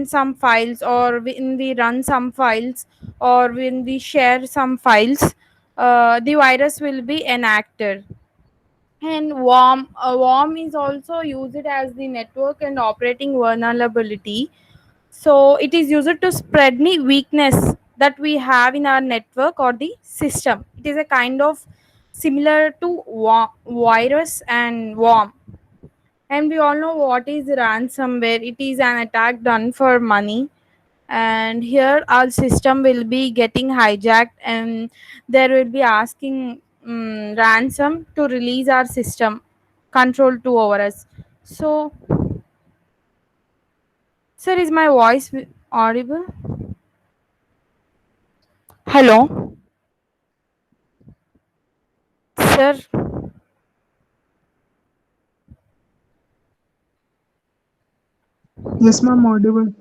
send some files, or when we run some files, or when we share some files, the virus will be enacted. And worm is also used as the network and operating vulnerability. So it is used to spread the weakness that we have in our network or the system. It is a kind of similar to virus and worm. And we all know what is ransomware. It is an attack done for money. And here our system will be getting hijacked, and there will be asking ransom to release our system control to over us. So, sir, is my voice audible? Hello, sir. Yes, ma'am, audible.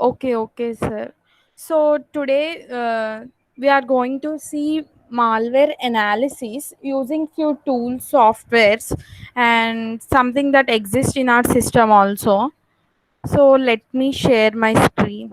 Okay, okay, sir. So today we are going to see malware analysis using few tools, softwares, and something that exists in our system also. So let me share my screen.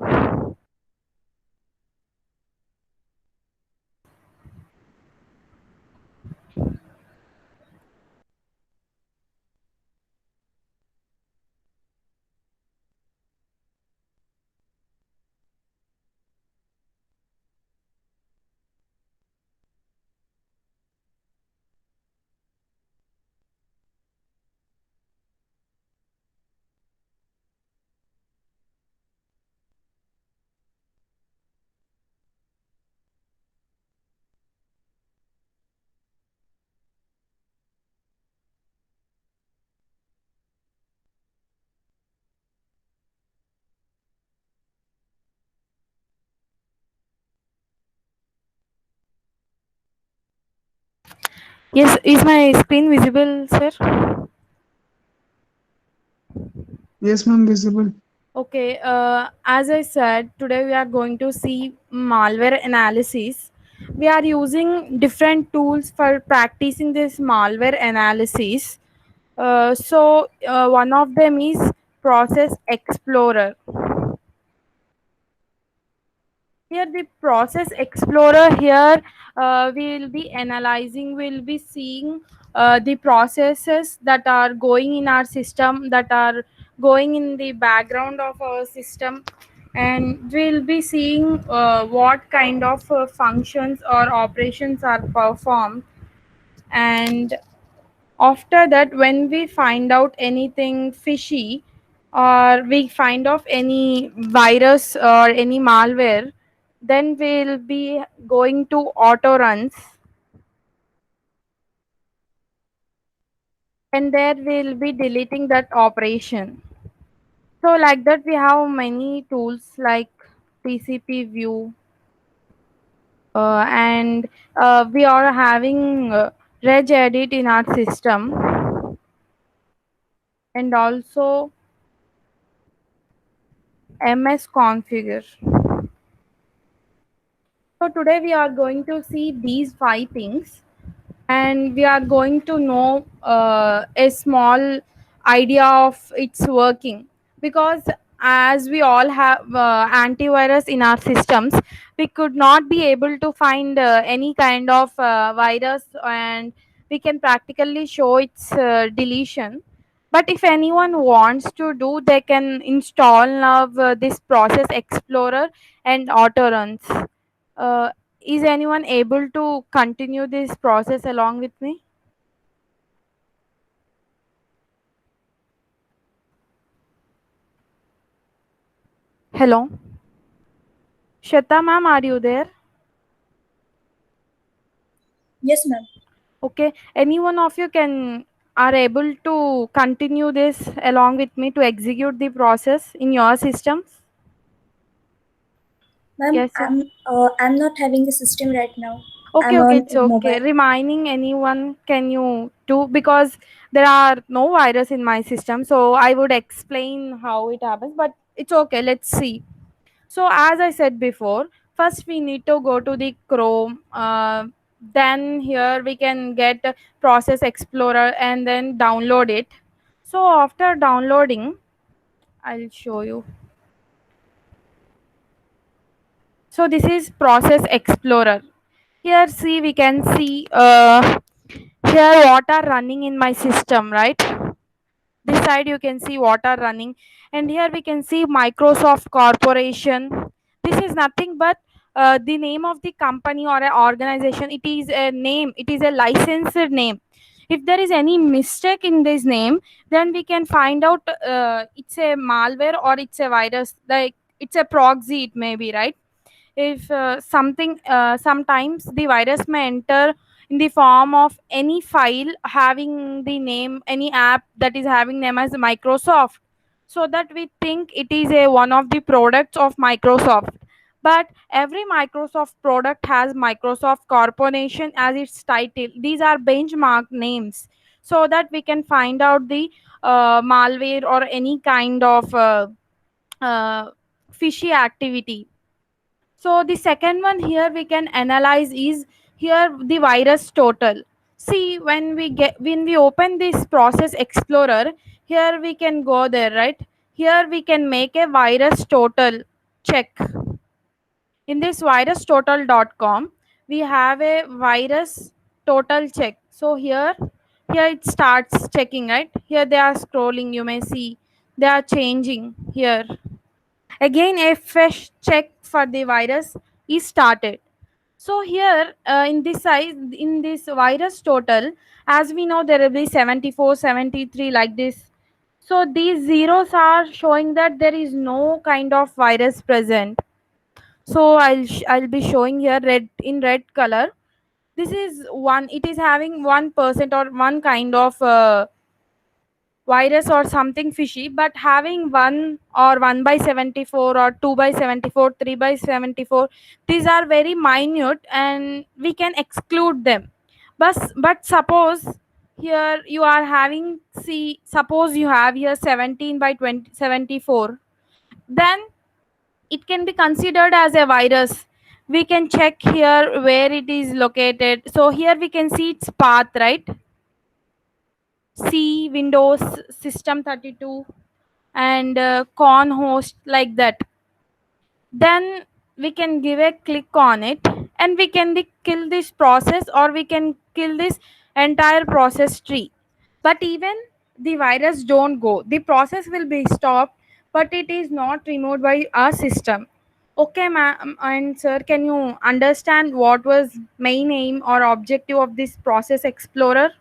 Yes, is my screen visible, sir? Yes, ma'am, visible. Okay, as I said, today we are going to see malware analysis. We are using different tools for practicing this malware analysis. One of them is Process Explorer. Here, the Process Explorer here, we'll be analyzing, we'll be seeing the processes that are going in our system, that are going in the background of our system, and we'll be seeing what kind of functions or operations are performed. And after that, when we find out anything fishy, or we find of any virus or any malware, then we'll be going to auto runs, and there we'll be deleting that operation. So like that we have many tools like TCP view, and we are having regedit in our system, and also ms configure. So today we are going to see these five things, and we are going to know a small idea of its working. Because as we all have antivirus in our systems, we could not be able to find any kind of virus, and we can practically show its deletion. But if anyone wants to do, they can install now this Process Explorer and auto runs. uh, is anyone able to continue this process along with me? Hello, Shweta ma'am, are you there? Yes, ma'am. Okay, any one of you can are able to continue this along with me to execute the process in your systems? Ma'am, Yes, sir. I'm not having the system right now. Okay, I'm okay, on it's okay. mobile. Reminding anyone, can you do, because there are no virus in my system, so I would explain how it happens, but it's okay. Let's see. So as I said before, first we need to go to the Chrome. Then here we can get Process Explorer and then download it. So after downloading, I'll show you. So this is Process Explorer. Here, see, we can see here what are running in my system, right? This side you can see what are running, and here we can see Microsoft Corporation. This is nothing but the name of the company or an organization. It is a name, it is a licensed name. If there is any mistake in this name, then we can find out it's a malware or it's a virus, like it's a proxy, it may be, right? If something sometimes the virus may enter in the form of any file having the name, any app that is having name as Microsoft, so that we think it is a one of the products of Microsoft. But every Microsoft product has Microsoft Corporation as its title. These are benchmark names, so that we can find out the malware or any kind of uh, fishy activity. So the second one here we can analyze is here the virus total. See, when we open this Process Explorer, here we can go there, right? Here we can make a virus total check. In this virustotal.com, we have a virus total check. So here it starts checking, right? Here they are scrolling, you may see they are changing here. Again, a fresh check for the virus is started. So here in this size, in this virus total, as we know, there will be 74, 73 like this. So these zeros are showing that there is no kind of virus present. So I'll be showing here red in red color. This is one. It is having 1% or one kind of virus or something fishy, but having 1 or 1 by 74 or 2 by 74, 3 by 74, these are very minute and we can exclude them. But suppose here you are having, see, suppose you have here 17 by 20 74, then it can be considered as a virus. We can check here where it is located. So here we can see its path, right? C, Windows, System 32, and con host, like that. Then we can give a click on it, and we can kill this process, or we can kill this entire process tree. But even the virus don't go, the process will be stopped, but it is not removed by our system. Okay, ma'am and sir, can you understand what was main aim or objective of this Process Explorer?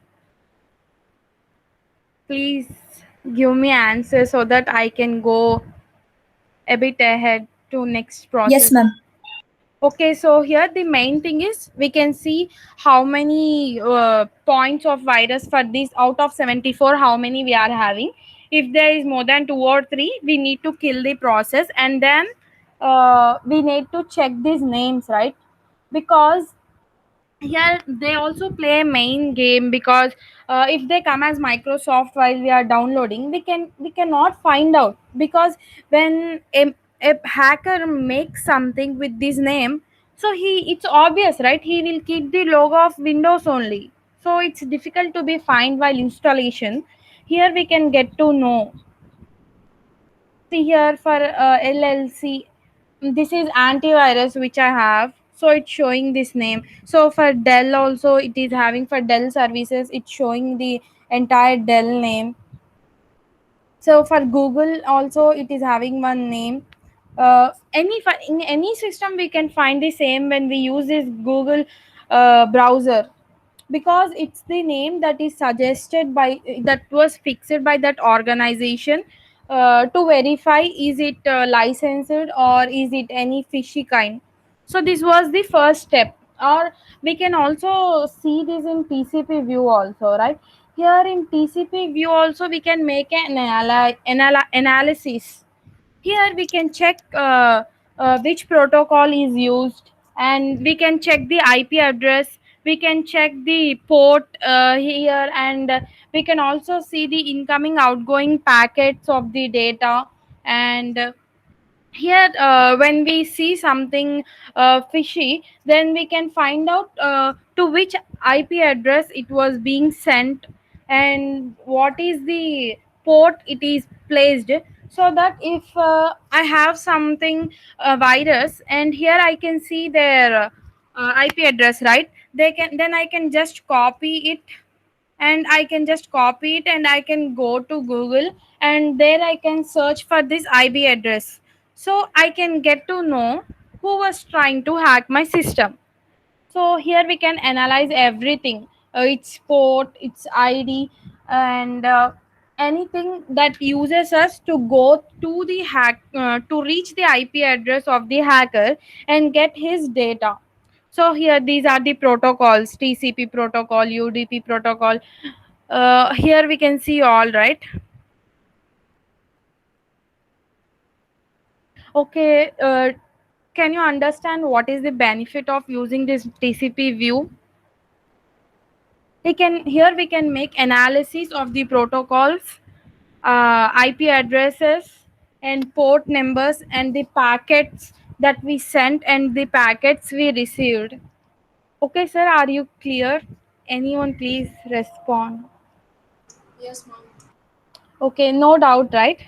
Please give me answer so that I can go a bit ahead to next Yes, process. ma'am. Okay, so here the main thing is we can see how many points of virus for this out of 74, how many we are having. If there is more than 2 or 3, we need to kill the process, and then we need to check these names, right? Because here they also play a main game, because if they come as Microsoft while we are downloading, we cannot find out, because when a hacker makes something with this name, so it's obvious, right? He will keep the logo of Windows only, so it's difficult to be find while installation. Here we can get to know. See here for LLC, this is antivirus which I have, so it's showing this name. So for Dell also, it is having for Dell services, it's showing the entire Dell name. So for Google also, it is having one name. In any system we can find the same when we use this Google browser, because it's the name that is suggested by, that was fixed by that organization to verify is it licensed or is it any fishy kind. So this was the first step. Or we can also see this in TCP view also, right? Here in TCP view also we can make an analysis. Here we can check which protocol is used, and we can check the IP address, we can check the port here, and we can also see the incoming outgoing packets of the data. And here when we see something fishy, then we can find out to which IP address it was being sent and what is the port it is placed. so that if I have something virus, and here I can see their IP address, right? They can, then I can just copy it, and I can just copy it, and I can go to Google, and there I can search for this IP address, so I can get to know who was trying to hack my system. So here we can analyze everything, its port, its ID, and anything that uses us to go to the hack to reach the IP address of the hacker and get his data. So here these are the protocols: TCP protocol, UDP protocol. Here we can see all, right. Okay, can you understand what is the benefit of using this TCP view? We can make analysis of the protocols, IP addresses, and port numbers, and the packets that we sent and the packets we received. Okay, sir, are you clear? Anyone please respond. Yes, ma'am. Okay, no doubt, right?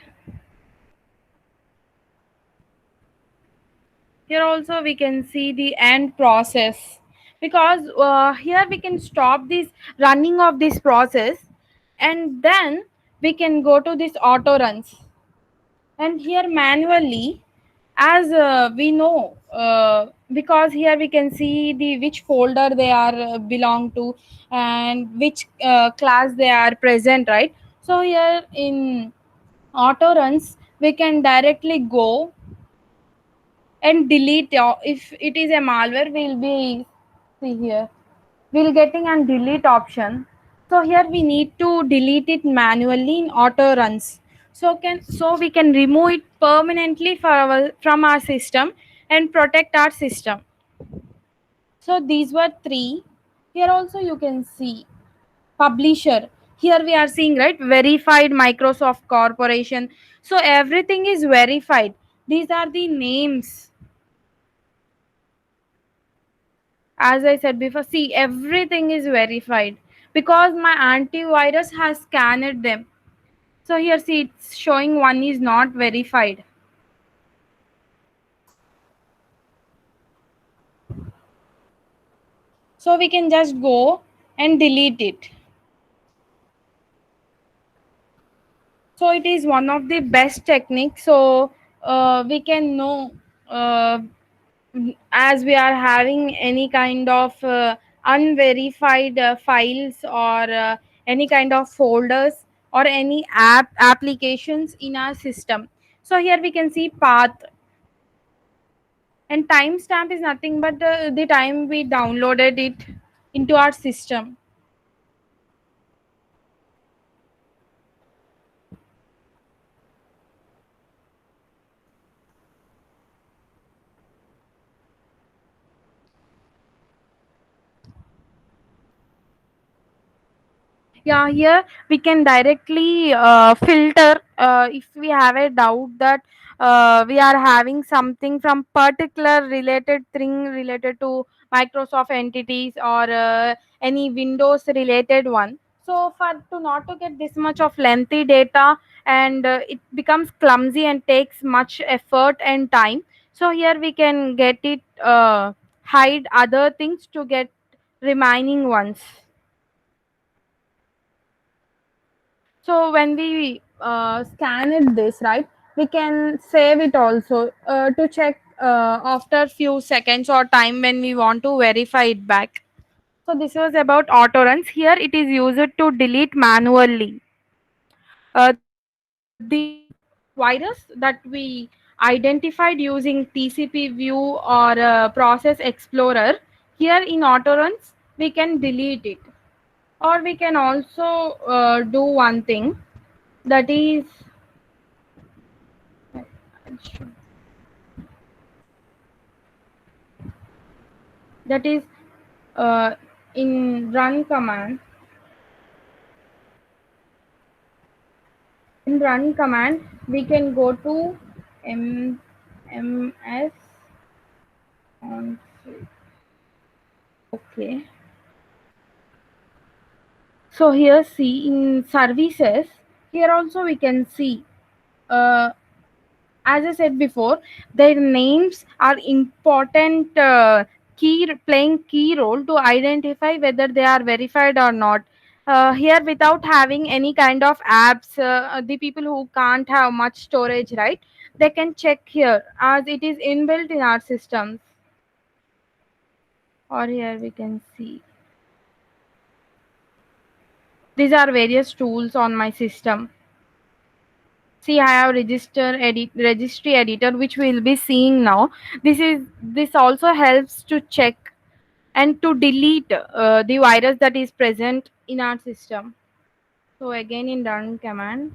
Here also we can see the end process, because here we can stop this running of this process, and then we can go to this auto runs, and here manually, as we know, because here we can see the which folder they are belong to, and which class they are present, right? So here in auto runs we can directly go and delete. If it is a malware, we'll be, see here, we'll getting and delete option. So here we need to delete it manually in auto runs, so we can remove it permanently from our system and protect our system. So these were three. Here also you can see publisher. Here we are seeing, right, verified Microsoft Corporation. So everything is verified. These are the names. As I said before, see, everything is verified because my antivirus has scanned them. So here, see, it's showing one is not verified. So we can just go and delete it. So it is one of the best techniques. So we can know, uh, as we are having any kind of unverified files, or any kind of folders, or any applications in our system. So here we can see path, and timestamp is nothing but the time we downloaded it into our system. Yeah, here we can directly filter if we have a doubt that we are having something from particular related thing related to Microsoft entities, or any Windows related one. So for to not to get this much of lengthy data, and it becomes clumsy and takes much effort and time. So here we can get it, hide other things to get remaining ones. So when we scan it this, right, we can save it also to check after few seconds or time when we want to verify it back. So this was about auto runs. Here it is used to delete manually. The virus that we identified using TCP view or process explorer, here in auto runs we can delete it, or we can also do one thing, that is, that is uh, in run command. In run command we can go to ms on, okay. So here, see, in services, here also we can see uh, as I said before, their names are important playing key role to identify whether they are verified or not. Here, without having any kind of apps, the people who can't have much storage, right? They can check here as it is inbuilt in our systems. Or here we can see these are various tools on my system. See, I have registry editor, which we'll be seeing now. This also helps to check and to delete the virus that is present in our system. So again in run command,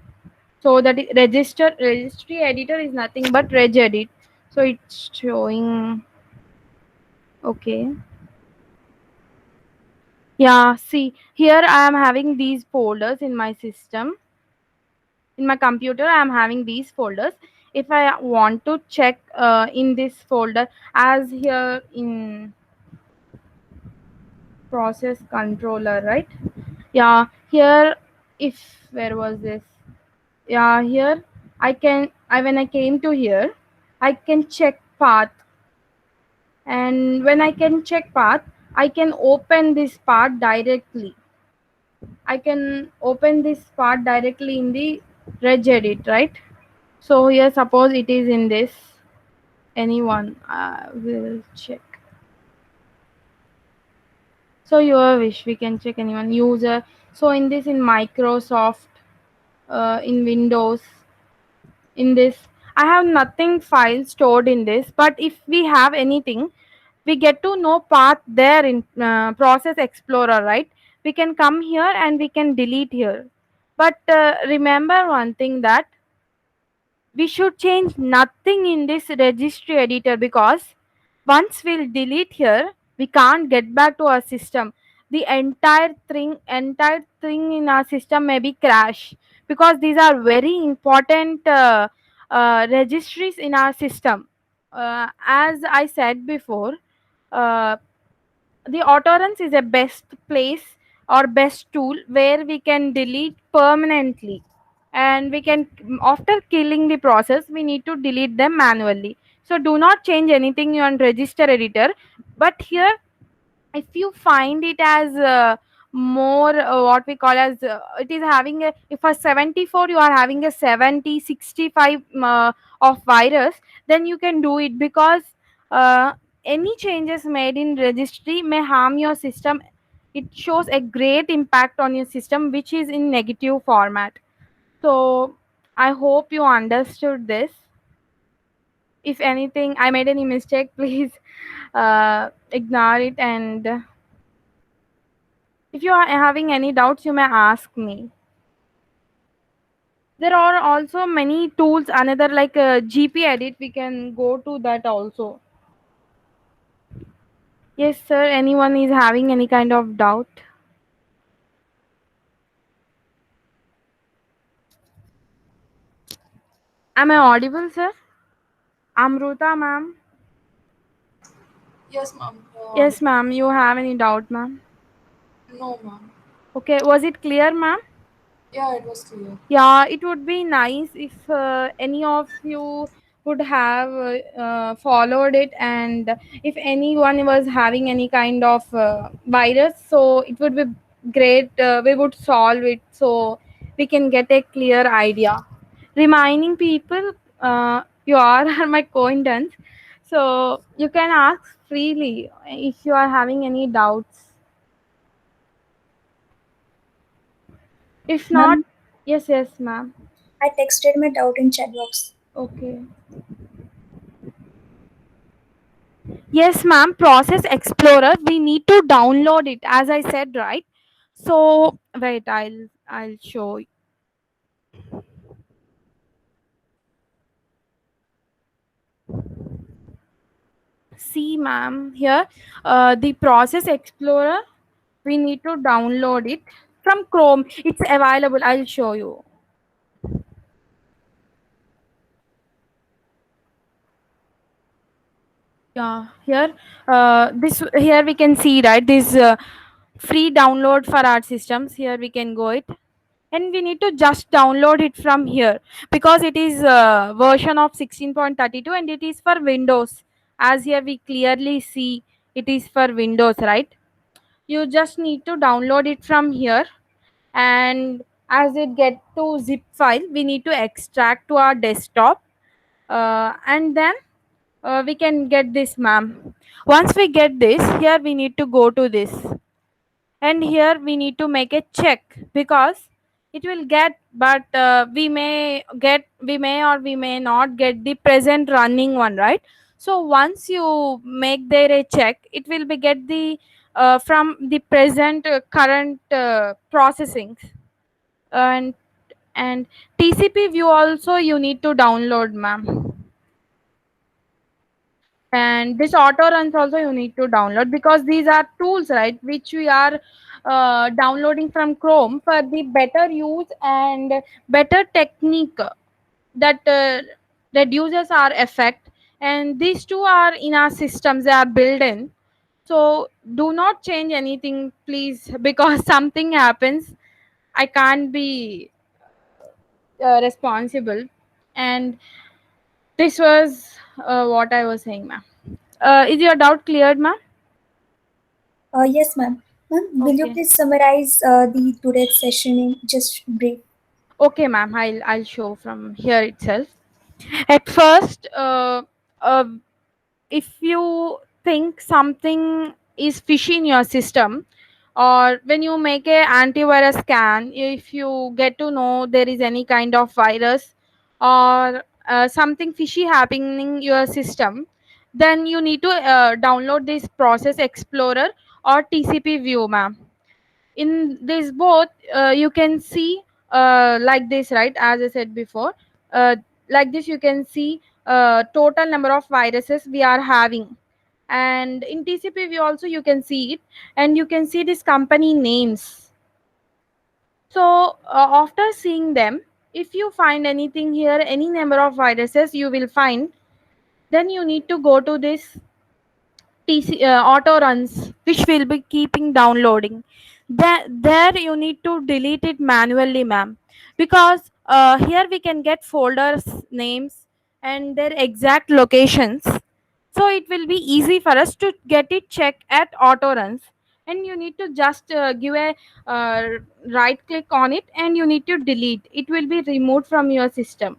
so that registry editor is nothing but regedit. So it's showing. Okay. Yeah, see here I am having these folders in my system. In my computer I am having these folders. If I want to check in this folder, as here in process controller, right? Yeah, here, if where was this? Yeah, here I when I came to here, I can check path, and when I can check path, I can open this part directly. I can open this part directly in the regedit, right? So here, suppose it is in this anyone. Will check. So your wish, we can check anyone user. So in this, in Microsoft, in Windows, in this, I have nothing file stored in this. But if we have anything, we get to know path there in Process Explorer, right? We can come here and we can delete here. But remember one thing, that we should change nothing in this registry editor, because once we'll delete here, we can't get back to our system. The entire thing in our system may be crash, because these are very important registries in our system. As I said before, uh, the autorance is a best place or best tool where we can delete permanently, and we can, after killing the process, we need to delete them manually. So do not change anything on register editor. But here, if you find it as more what we call as it is having a, if a 74 you are having a 70 65 of virus, then you can do it, because any changes made in registry may harm your system. It shows a great impact on your system, which is in negative format. So I hope you understood this. If anything I made any mistake, please ignore it, and if you are having any doubts, you may ask me. There are also many tools, another like GP Edit. We can go to that also. Yes, sir. Anyone is having any kind of doubt? Am I audible, sir? Amruta, ma'am. Yes, ma'am. Yes, ma'am. You have any doubt, ma'am? No, ma'am. Okay. Was it clear, ma'am? Yeah, it was clear. Yeah, it would be nice if any of you would have followed it, and if anyone was having any kind of virus, so it would be great. We would solve it so we can get a clear idea. Reminding people, you are my acquaintance, so you can ask freely if you are having any doubts. If not, Ma'am, yes, yes, ma'am. I texted my doubt in chat box. Okay. Yes, ma'am. Process Explorer. We need to download it, as I said, right? So wait, I'll show you. See, ma'am, here the Process Explorer. We need to download it from Chrome. It's available. I'll show you. Yeah, here, this here we can see, right, this free download for our systems. Here we can go it. and we need to just download it from here because it is version of 16.32 and it is for Windows. As here we clearly see it is for Windows, right? You just need to download it from here, and as it get to zip file we need to extract to our desktop, and then we can get this, ma'am. Once we get this, here we need to go to this, and here we need to make a check because it will get, but we may or we may not get the present running one, right? So once you make there a check, it will be get the from the present current processing. And and TCP view also you need to download, ma'am. And this auto runs also you need to download because these are tools, right, which we are downloading from Chrome for the better use and better technique that reduces our effect. And these two are in our systems, they are built in. So do not change anything, please, because something happens, I can't be responsible. And this was what I was saying, ma'am. Is your doubt cleared, ma'am? Yes, ma'am. Ma'am, will you Okay. please summarize the today's session in just brief? Okay, ma'am. I'll show from here itself. At first, uh, if you think something is fishy in your system, or when you make a antivirus scan, if you get to know there is any kind of virus or something fishy happening in your system, then you need to download this Process Explorer or TCP View, ma'am. In this both you can see like this, right? As I said before, uh, like this you can see total number of viruses we are having, and in TCP view also you can see it, and you can see this company names. So after seeing them, if you find anything here, any number of viruses you will find, then you need to go to this auto runs, which will be keeping downloading. That there you need to delete it manually, ma'am, because here we can get folders names and their exact locations. So it will be easy for us to get it checked at auto runs, and you need to just give a uh, right click on it and you need to delete. It will be removed from your system.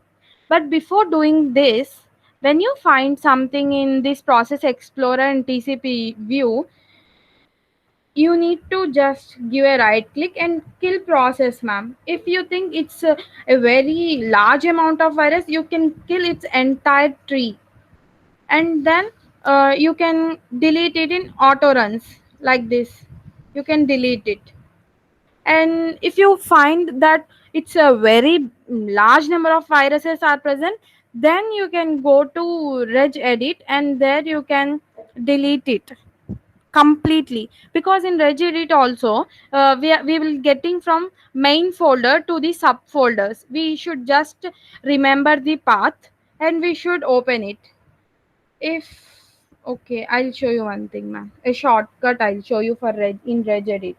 But before doing this, when you find something in this Process Explorer and TCP view, you need to just give a right click and kill process, ma'am. If you think it's a very large amount of virus, you can kill its entire tree, and then you can delete it in auto runs like this. You can delete it. And if you find that it's a very large number of viruses are present, then you can go to regedit and there you can delete it completely, because in regedit also we will getting from main folder to the subfolders. We should just remember the path and we should open it. If okay, I'll show you one thing, ma'am, a shortcut I'll show you for in regedit.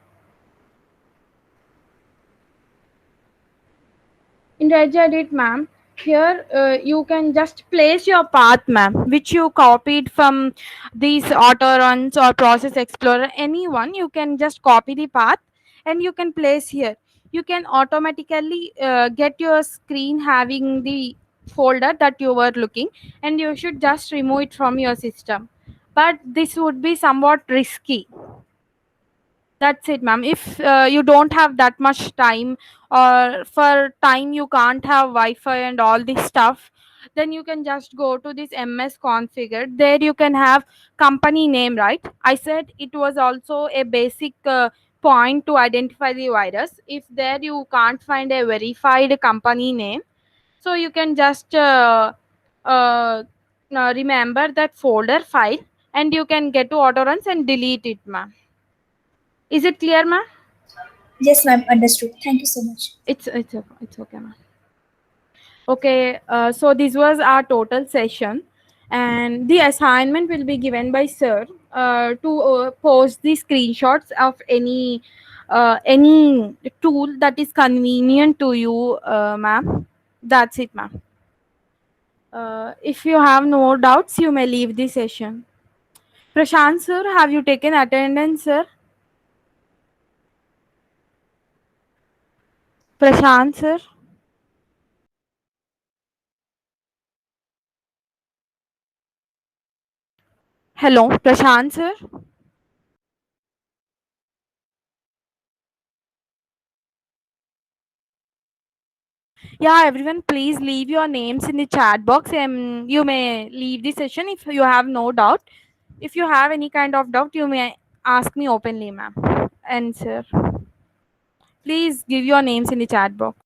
In regedit, ma'am, here you can just place your path, ma'am, which you copied from these auto runs or Process Explorer, anyone. You can just copy the path and you can place here. You can automatically get your screen having the folder that you were looking, and you should just remove it from your system. But this would be somewhat risky. That's it, ma'am. If you don't have that much time, or for time you can't have Wi-Fi and all this stuff, then you can just go to this MS configure. There you can have company name, right? I said it was also a basic point to identify the virus. If there you can't find a verified company name, so you can just uh, remember that folder file, and you can get to auto runs and delete it, ma'am. Is it clear, ma'am? Yes, ma'am. Understood. Thank you so much. It's okay, ma'am. Okay, so this was our total session, and the assignment will be given by sir to post the screenshots of any any tool that is convenient to you, ma'am. That's it, ma'am. If you have no doubts, you may leave the session. Prashant sir, have you taken attendance, sir? Prashant sir. Hello, Prashant sir. Yeah, everyone, please leave your names in the chat box and you may leave the session if you have no doubt. If you have any kind of doubt, you may ask me openly, ma'am. And sir, please give your names in the chat box.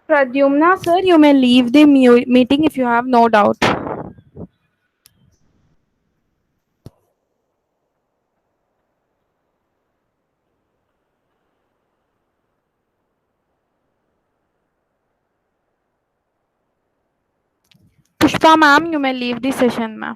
Pradyumna sir, you may leave the meeting if you have no doubt. Pushpa ma'am, you may leave the session, ma'am.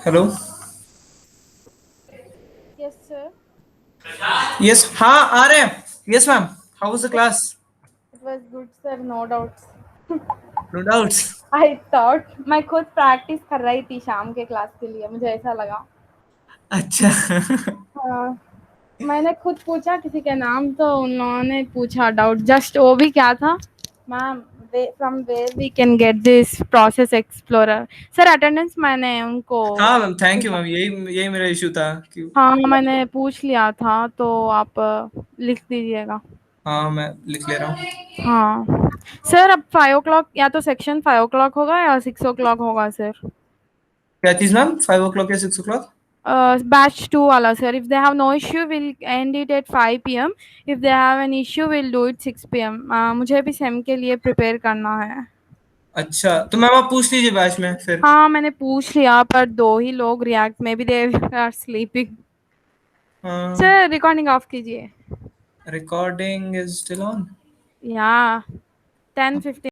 Hello. Yes, sir. Yes, हाँ आ रहे हैं। Yes ma'am, how was the class? It was good, sir. No doubts. No doubts. I thought मैं खुद practice कर रही थी शाम के क्लास के लिए, मुझे ऐसा लगा। अच्छा। हाँ, मैंने खुद पूछा किसी के नाम तो उन्होंने पूछा डाउट, जस्ट वो भी क्या था ma'am, from where we can get this process explorer. Sir attendance मैंने उनको हाँ मैम, थैंक यू मैम, यही यही मेरा इशू था कि हाँ मैंने पूछ लिया था, तो आप लिख दीजिएगा। हाँ मैं लिख ले रहा हूँ। हाँ सर, अब 5 o'clock या तो सेक्शन 5 o'clock होगा या 6 o'clock होगा सर। क्या चीज मैम? 5 o'clock या 6 o'clock? Batch 2 वाला sir, if they have no issue we'll end it at 5 p.m. if they have an issue we'll do it 6 p.m. मुझे भी सेम के लिए प्रिपेयर करना है। अच्छा, तो मैम आप पूछ लीजिए बैच में फिर। हाँ मैंने पूछ लिया, पर 2 ही लोग react, may be they are sleeping. Sir recording off कीजिए। Recording is still on. या 10:15